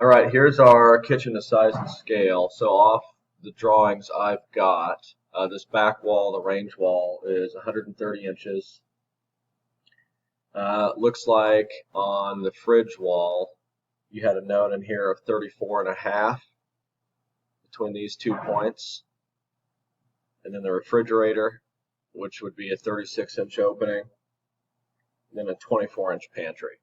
All right, here's our kitchen to size and scale. So off the drawings I've got, this back wall, the range wall, is 130 inches. Looks like on the fridge wall, you had a note in here of 34 and a half between these 2 points. And then the refrigerator, which would be a 36-inch opening, and then a 24-inch pantry.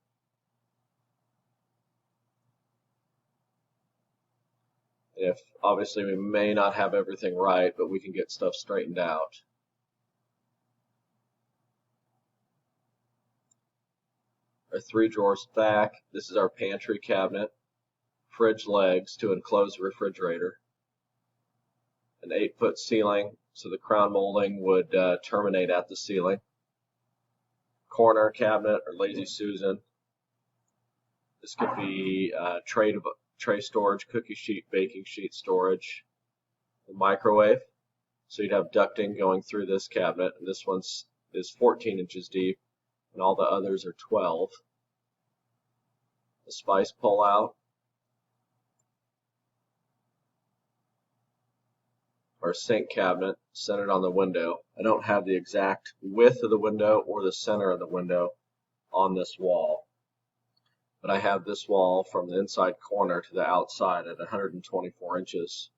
If obviously we may not have everything right, but we can get stuff straightened out. Our 3 drawers back, this is our pantry cabinet, fridge legs to enclose the refrigerator, an 8-foot ceiling, so the crown molding would terminate at the ceiling, corner cabinet or lazy Susan. This could be tray storage, cookie sheet, baking sheet storage, the microwave. So you'd have ducting going through this cabinet, and this one is 14 inches deep, and all the others are 12. The spice pull out, our sink cabinet centered on the window. I don't have the exact width of the window or the center of the window on this wall, but I have this wall from the inside corner to the outside at 124 inches.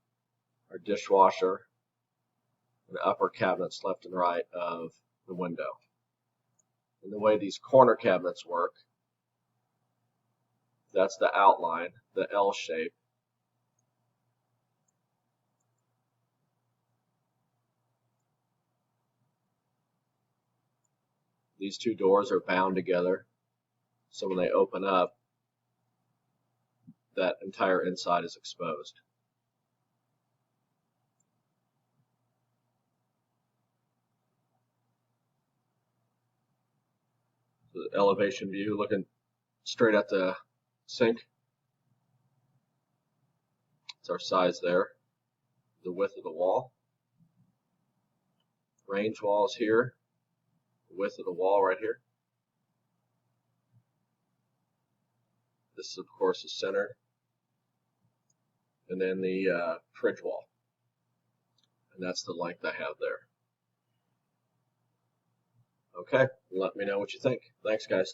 Our dishwasher and upper cabinets left and right of the window. And the way these corner cabinets work, that's the outline, the L shape. These 2 doors are bound together, so when they open up, that entire inside is exposed. So the elevation view looking straight at the sink. It's our size there. The width of the wall. Range wall is here. The width of the wall right here. This, of course, is centered. And then the fridge wall. And that's the length I have there. Okay, let me know what you think. Thanks, guys.